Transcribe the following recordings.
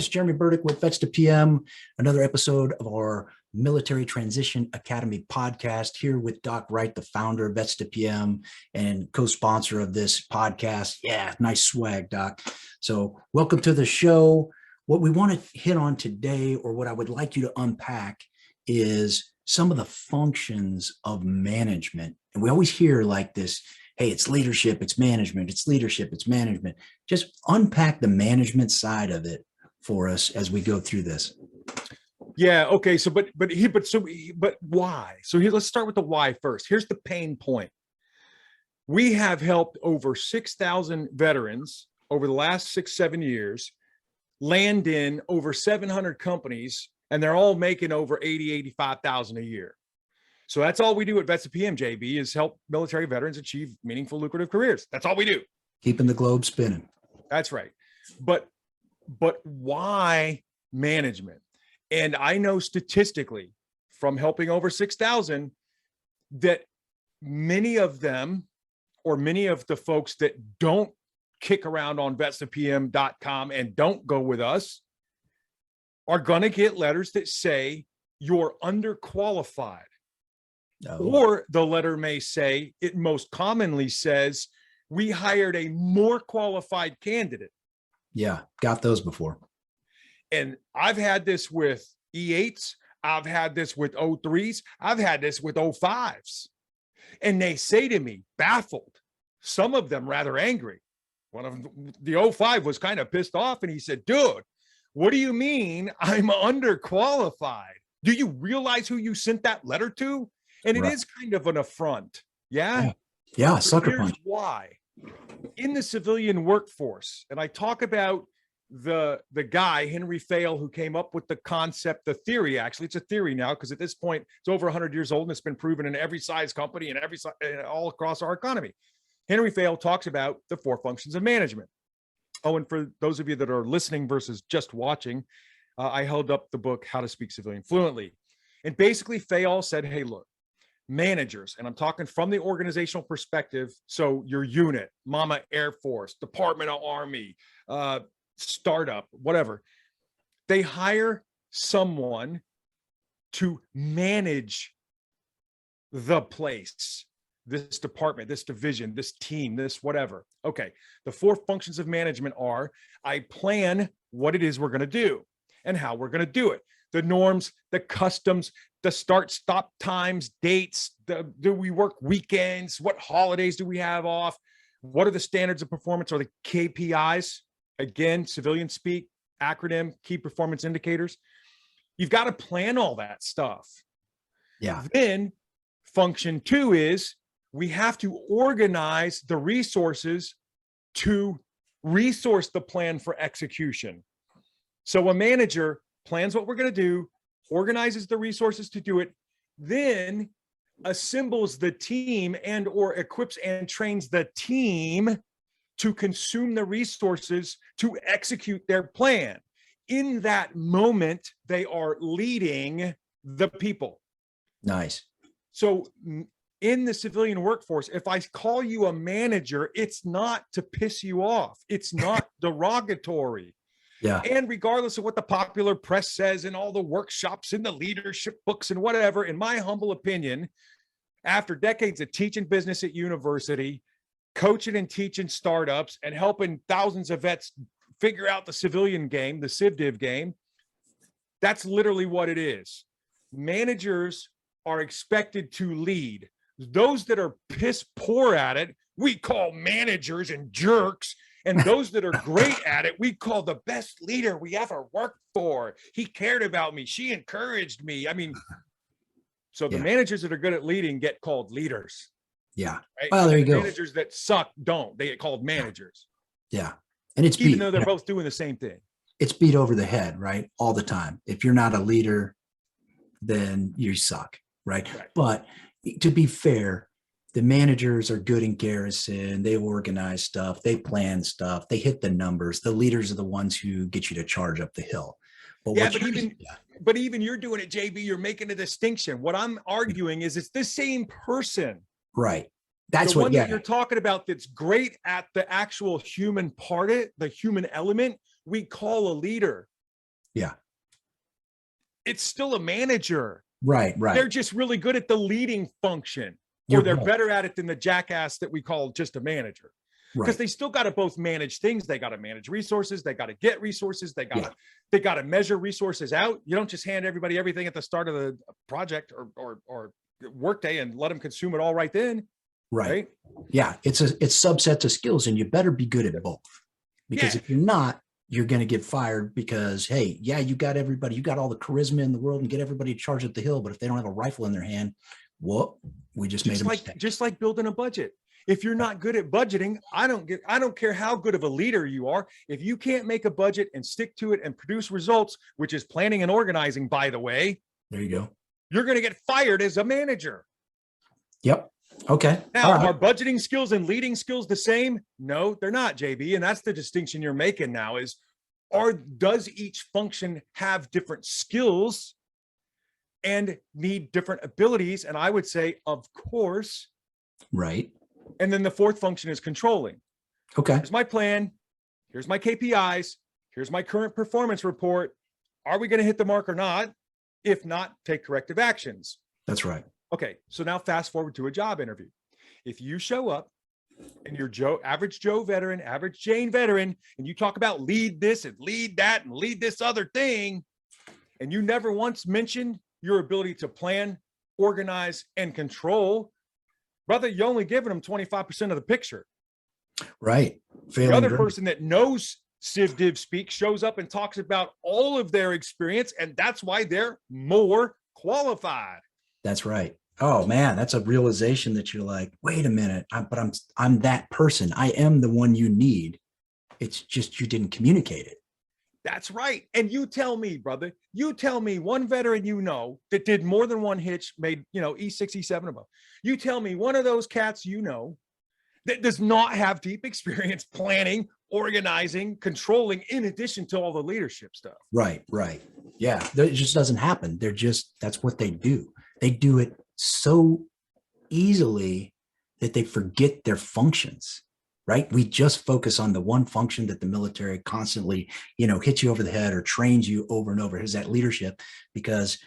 it's Jeremy Burdick with Vets to PM, another episode of our Military Transition Academy podcast here with Doc Wright, the founder of Vets to PM and co-sponsor of this podcast. Yeah, nice swag, Doc. So welcome to the show. What we want to hit on today, or what I would like you to unpack, is some of the functions of management. And we always hear like this, hey, it's leadership, it's management, it's leadership, it's management. Just unpack the management side of it for us as we go through this. Yeah. Okay. So, but why? So here, let's start with the why first. Here's the pain point. We have helped over 6,000 veterans over the last 6-7 years land in over 700 companies, and they're all making over 85,000 a year. So that's all we do at Vets to PM, JB, is help military veterans achieve meaningful, lucrative careers. That's all we do. Keeping the globe spinning. That's right. But why management? And I know statistically from helping over 6,000 that many of them, or many of the folks that don't kick around on vetstopm.com and don't go with us, are going to get letters that say you're underqualified. Oh. Or the letter may say, it most commonly says, we hired a more qualified candidate. Yeah, got those before. And I've had this with E8s. I've had this with O3s. I've had this with O5s. And they say to me, baffled, some of them rather angry. One of them, the O5 was kind of pissed off, and he said, dude, what do you mean I'm underqualified? Do you realize who you sent that letter to? And it is kind of an affront. Yeah. Sucker punch. Why? In the civilian workforce, and I talk about the guy, Henry Fail, who came up with the concept, the theory, actually, it's a theory now, because at this point, it's over 100 years old, and it's been proven in every size company and all across our economy. Henry Fail talks about the 4 functions of management. Oh, and for those of you that are listening versus just watching, I held up the book, How to Speak Civilian Fluently. And basically, Fail said, hey, look, managers, and I'm talking from the organizational perspective, so your unit, Mama Air Force, Department of Army, startup, whatever, they hire someone to manage the place, this department, this division, this team, this whatever. Okay, the 4 functions of management are: I plan what it is we're going to do and how we're going to do it, the norms, the customs, the start stop times, dates, do we work weekends, what holidays do we have off, what are the standards of performance, or the KPIs, again, civilian speak, acronym, key performance indicators. You've got to plan all that stuff. Yeah. Then function 2 is we have to organize the resources to resource the plan for execution. So a manager plans what we're going to do, organizes the resources to do it, then assembles the team and or equips and trains the team to consume the resources to execute their plan. In that moment, they are leading the people. Nice. So in the civilian workforce, if I call you a manager, it's not to piss you off. It's not derogatory. Yeah. And regardless of what the popular press says and all the workshops and the leadership books and whatever, in my humble opinion, after decades of teaching business at university, coaching and teaching startups, and helping thousands of vets figure out the civilian game, the CivDiv game, that's literally what it is. Managers are expected to lead. Those that are piss poor at it, we call managers and jerks. And those that are great at it, we call the best leader we ever worked for. He cared about me. She encouraged me. I mean, so the managers that are good at leading get called leaders. Yeah. Right? Well, there you go. Managers that suck don't. They get called managers. Yeah. And it's even though they're both doing the same thing. It's beat over the head, right? All the time. If you're not a leader, then you suck, right? But to be fair, the managers are good in garrison. They organize stuff. They plan stuff. They hit the numbers. The leaders are the ones who get you to charge up the hill. But but even you're doing it, JB, you're making a distinction. What I'm arguing is it's the same person. Right. That's the one that you're talking about that's great at the actual human part, the human element, we call a leader. Yeah. It's still a manager. Right. They're Right. just really good at the leading function, or You're they're right. better at it than the jackass that we call just a manager. Because Right. they still got to both manage things. They got to manage resources. They got to get resources. Yeah. They got to measure resources out. You don't just hand everybody everything at the start of the project or workday and let them consume it all right then. Right. Yeah. It's subsets of skills, and you better be good at both, because if you're not, you're going to get fired because, hey, yeah, you got everybody, you got all the charisma in the world and get everybody to charge at the hill. But if they don't have a rifle in their hand, whoop, we just made a mistake. Just like building a budget. If you're not good at budgeting, I don't care how good of a leader you are. If you can't make a budget and stick to it and produce results, which is planning and organizing, by the way, There you go. you're going to get fired as a manager. Yep. Okay. Now, are budgeting skills and leading skills the same? No, they're not, JB. And that's the distinction you're making now is, does each function have different skills and need different abilities? And I would say, of course. Right. And then the fourth function is controlling. Okay. Here's my plan. Here's my KPIs. Here's my current performance report. Are we going to hit the mark or not? If not, take corrective actions. That's right. Okay, so now fast forward to a job interview. If you show up and you're average Joe veteran, average Jane veteran, and you talk about lead this and lead that and lead this other thing, and you never once mentioned your ability to plan, organize, and control, brother, you're only giving them 25% of the picture. Right. The other person that knows Civ Div speak shows up and talks about all of their experience, and that's why they're more qualified. That's right. Oh man, that's a realization that you're like, wait a minute, I'm that person. I am the one you need. It's just you didn't communicate it. That's right. And you tell me, brother, you tell me one veteran you know that did more than one hitch, made, E6, E7 above. You tell me one of those cats you know that does not have deep experience planning, organizing, controlling, in addition to all the leadership stuff. Right, right. Yeah, it just doesn't happen. That's what they do. They do it so easily that they forget their functions, right? We just focus on the one function that the military constantly, hits you over the head or trains you over and over, is that leadership. Because,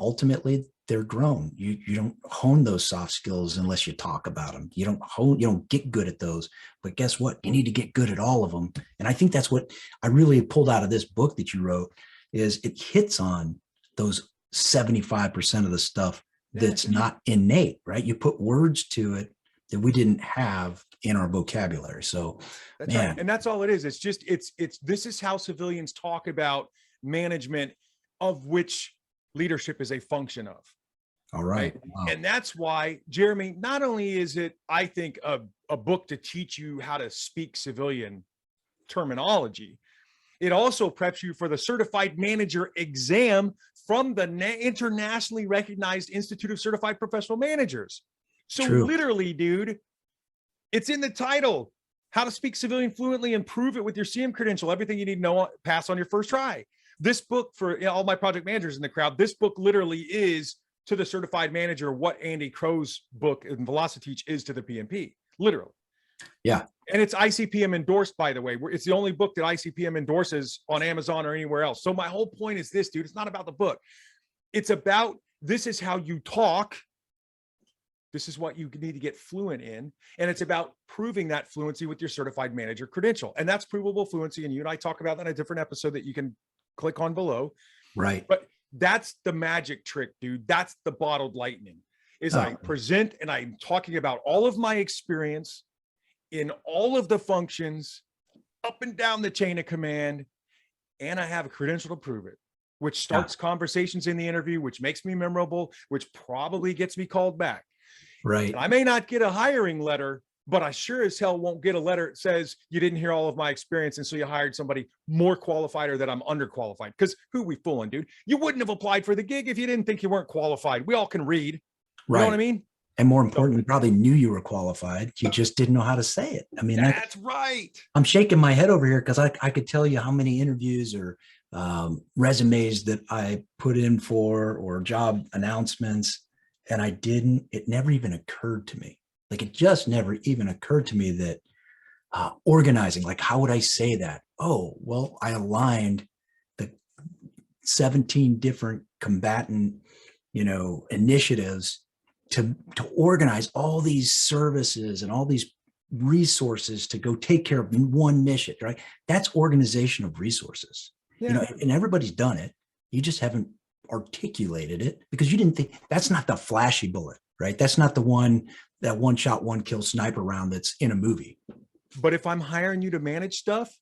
ultimately they're grown. You don't hone those soft skills unless you talk about them. You don't get good at those, but guess what? You need to get good at all of them. And I think that's what I really pulled out of this book that you wrote, is it hits on those 75% of the stuff that's not innate, right? You put words to it that we didn't have in our vocabulary. So that's right. And that's all it is. It's just, this is how civilians talk about management, of which leadership is a function of. All right. Wow. And that's why, Jeremy, not only is it, I think, a book to teach you how to speak civilian terminology, it also preps you for the certified manager exam from the internationally recognized Institute of Certified Professional Managers. So True. Literally, dude, it's in the title, how to speak civilian fluently and prove it with your CM credential. Everything you need to know, pass on your first try. This book, for all my project managers in the crowd, this book literally is to the certified manager what Andy Crow's book in VelociTeach is to the PMP, literally. Yeah. And it's ICPM endorsed, by the way. It's the only book that ICPM endorses on Amazon or anywhere else. So my whole point is this, dude, it's not about the book. It's about, this is how you talk. This is what you need to get fluent in. And it's about proving that fluency with your certified manager credential. And that's provable fluency. And you and I talk about that in a different episode that you can click on below. Right. But that's the magic trick, dude. That's the bottled lightning, is I present and I'm talking about all of my experience in all of the functions up and down the chain of command. And I have a credential to prove it, which starts conversations in the interview, which makes me memorable, which probably gets me called back. Right. And I may not get a hiring letter, but I sure as hell won't get a letter that says you didn't hear all of my experience, and so you hired somebody more qualified or that I'm underqualified. Because who we fooling, dude? You wouldn't have applied for the gig if you didn't think you weren't qualified. We all can read. Right. You know what I mean? And more importantly, probably knew you were qualified. You just didn't know how to say it. I mean, that's right. I'm shaking my head over here because I could tell you how many interviews or resumes that I put in for, or job announcements, and it never even occurred to me. Like, it just never even occurred to me that organizing, like, how would I say that? Oh, well, I aligned 17 different combatant, initiatives to organize all these services and all these resources to go take care of one mission, right? That's organization of resources, and everybody's done it. You just haven't articulated it because you didn't think that's not the flashy bullet, right? That's not that one shot, one kill sniper round that's in a movie. But if I'm hiring you to manage stuff,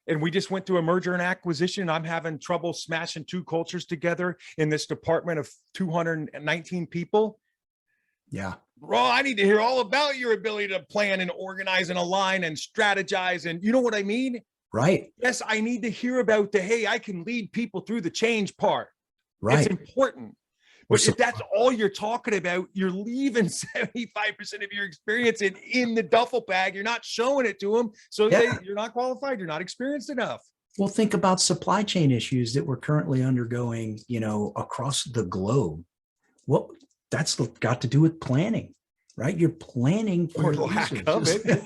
and we just went through a merger and acquisition, I'm having trouble smashing two cultures together in this department of 219 people. Yeah. Bro, I need to hear all about your ability to plan and organize and align and strategize. And you know what I mean? Right. Yes, I need to hear about hey, I can lead people through the change part. Right. It's important. But if that's all you're talking about, you're leaving 75% of your experience in the duffel bag. You're not showing it to them. So you're not qualified. You're not experienced enough. Well, think about supply chain issues that we're currently undergoing, across the globe. Well, that's got to do with planning, right? You're planning for the lack of it.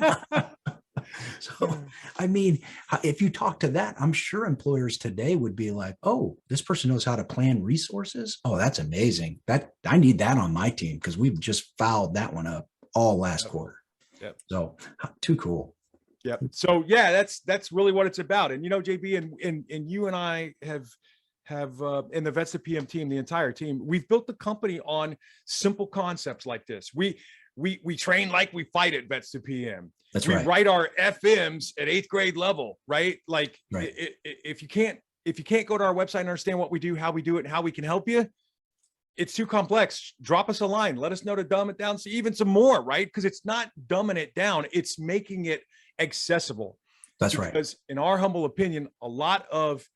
So, I mean, if you talk to that, I'm sure employers today would be like, oh, this person knows how to plan resources. Oh, that's amazing. I need that on my team because we've just fouled that one up all last quarter. Yep. So too cool. Yep. So yeah, that's really what it's about. And JB, and you and I have in the Vets to PM team, the entire team, we've built the company on simple concepts like this. We train like we fight at Vets to PM. That's we right. write our FMs at 8th grade level, right? Like right. If you can't go to our website and understand what we do, how we do it, and how we can help you, it's too complex. Drop us a line. Let us know to dumb it down. So even some more, right? Because it's not dumbing it down. It's making it accessible. That's right. Because in our humble opinion, a lot of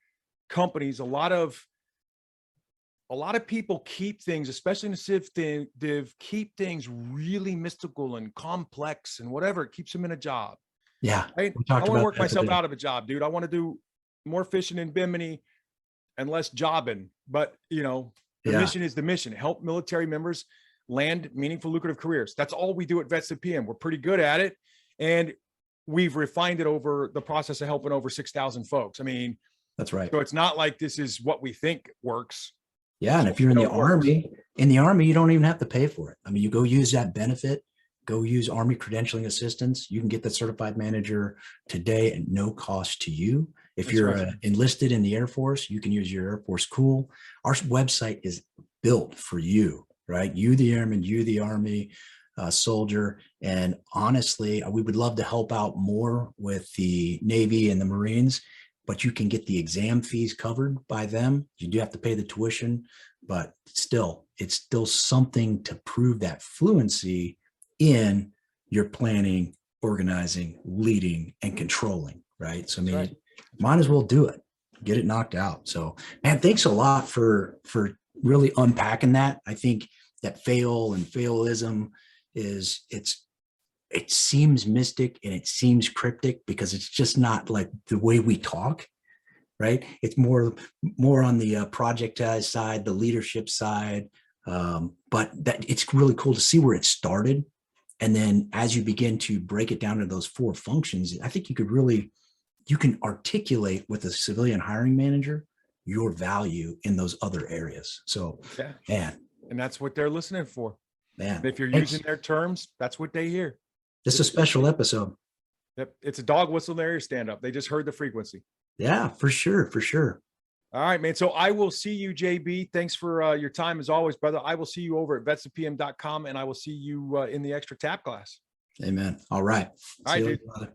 companies, a lot of people keep things, especially in the civ div, keep things really mystical and complex and whatever. It keeps them in a job. Yeah. Right? I want to work myself out of a job, dude. I want to do more fishing in Bimini and less jobbing. But, the mission is the mission. Help military members land meaningful, lucrative careers. That's all we do at Vets to PM. We're pretty good at it. And we've refined it over the process of helping over 6,000 folks. I mean, that's right. So it's not like this is what we think works. Yeah. And if you're in the Army, you don't even have to pay for it. I mean, you go use that benefit, go use Army credentialing assistance. You can get that certified manager today at no cost to you. If you're enlisted in the Air Force, you can use your Air Force Cool. Our website is built for you, right? You, the airman, you, the Army soldier. And honestly, we would love to help out more with the Navy and the Marines, but you can get the exam fees covered by them. You do have to pay the tuition, but it's still something to prove that fluency in your planning, organizing, leading, and controlling, right? So I mean, might as well do it, get it knocked out. So man, thanks a lot for really unpacking that. I think that fail and failism it seems mystic and it seems cryptic because it's just not like the way we talk, right? It's more on the projectized side, the leadership side. But that it's really cool to see where it started. And then as you begin to break it down to those 4 functions, I think you can articulate with a civilian hiring manager your value in those other areas. So, man. And that's what they're listening for. Man. And if you're using their terms, that's what they hear. This is a special episode. Yep. It's a dog whistle in their ear stand up. They just heard the frequency. Yeah, for sure. For sure. All right, man. So I will see you, JB. Thanks for your time as always, brother. I will see you over at vetstopm.com and I will see you in the extra tap class. Amen. All right. All right, dude. Brother.